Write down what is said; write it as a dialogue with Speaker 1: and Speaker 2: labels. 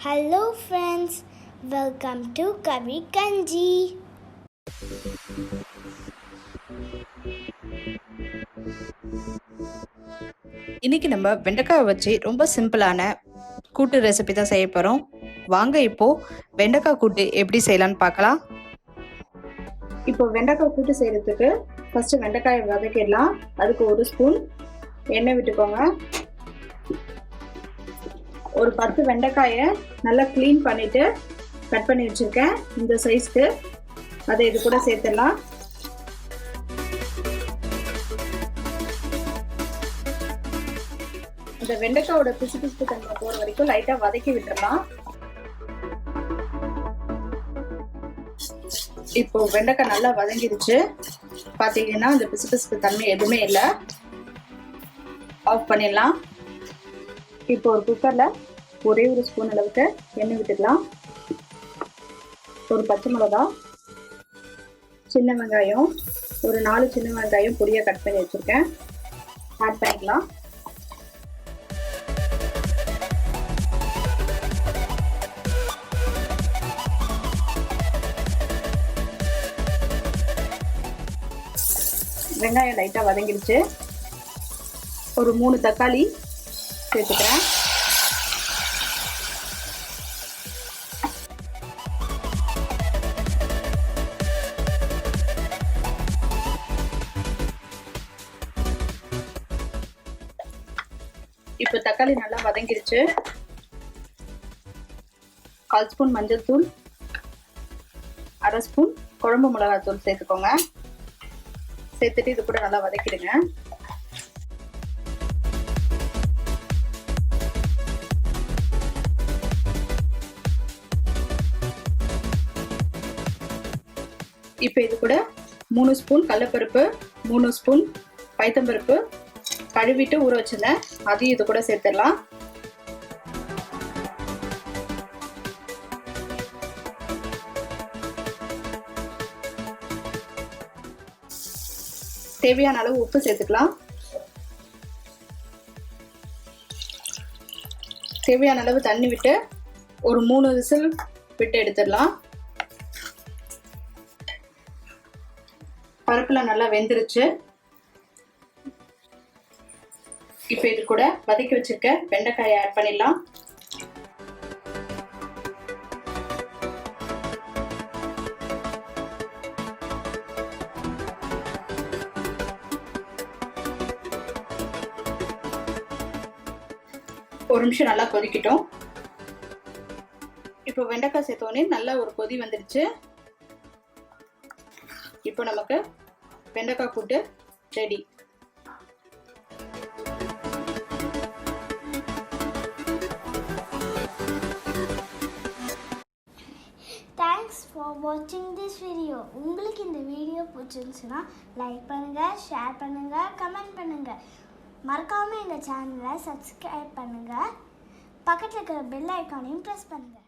Speaker 1: Hello friends, welcome to Curry Kanji.
Speaker 2: இன்னைக்கு நம்ம வெண்டைக்காய் வச்சு ரொம்ப சிம்பிளான கூட்டு ரெசிபி தான் செய்ய போகிறோம். வாங்க இப்போ வெண்டைக்காய் கூட்டு எப்படி செய்யலான்னு பார்க்கலாம். இப்போ வெண்டைக்காய் கூட்டு செய்யறதுக்கு ஃபர்ஸ்ட் வெண்டைக்காயை வதக்கிடலாம். அதுக்கு 1 ஸ்பூன் எண்ணெய் விட்டுக்கோங்க. ஒரு 10 வெண்டைக்காயை நல்லா க்ளீன் பண்ணிட்டு கட் பண்ணி வச்சிருக்கேன் இந்த சைஸ்க்கு. அதை இது கூட சேர்த்துடலாம். இந்த வெண்டைக்காயோட பிசு தன்மை போற வரைக்கும் லைட்டா வதக்கி விட்டுறலாம். இப்போ வெண்டைக்காய் நல்லா வதங்கிடுச்சு. பாத்தீங்கன்னா இந்த பிசு தன்மை எதுவுமே இல்லை. ஆஃப் பண்ணிடலாம். இப்போ ஒரு குக்கர்ல ஒரே 1 ஸ்பூன் அளவுக்கு எண்ணெய் விட்டுக்கலாம். ஒரு பச்சை மிளகா, சின்ன வெங்காயம், ஒரு 4 சின்ன வெங்காயம் பொடியாக கட் பண்ணி வச்சிருக்கேன், ஆட் பண்ணிக்கலாம். வெங்காயம் லைட்டாக வதங்கிடுச்சு. ஒரு 3 தக்காளி சேர்த்துக்கிறேன். இப்போ தக்காளி நல்லா வதங்கிடுச்சு. 1/4 ஸ்பூன் மஞ்சள் தூள், 1/2 ஸ்பூன் குழம்பு மிளகாய் தூள் சேர்த்துக்கோங்க. சேர்த்துட்டு இது கூட நல்லா வதக்கிடுங்க. இப்போ இது கூட 3 ஸ்பூன் கடலைப்பருப்பு, 3 ஸ்பூன் பைத்தம்பருப்பு கழுவிட்டு ஊற வச்சிருந்தேன், அதையும் இது கூட சேர்த்துடலாம். தேவையான அளவு உப்பு சேர்த்துக்கலாம். தேவையான அளவு தண்ணி விட்டு ஒரு 3 விசில் விட்டு எடுத்துடலாம். பருப்புலாம் நல்லா வெந்துருச்சு. இப்போ இது கூட வதக்கி வச்சிருக்க வெண்டைக்காயை ஆட் பண்ணிடலாம். ஒரு நிமிஷம் நல்லா கொதிக்கட்டும். இப்போ வெண்டைக்காய் சேர்த்தோடனே நல்லா ஒரு கொதி வந்துடுச்சு. இப்போ நமக்கு வெண்டைக்காய் கூட்டு ready.
Speaker 1: Thanks for watching this video. உங்களுக்கு இந்த வீடியோ பிடிச்சிருந்துச்சுன்னா லைக் பண்ணுங்க, ஷேர் பண்ணுங்க, கமெண்ட் பண்ணுங்க. மறக்காம எங்க சேனலை சப்ஸ்கிரைப் பண்ணுங்க. பக்கத்துல இருக்கிற பெல் ஐகானையும் பிரஸ் பண்ணுங்க.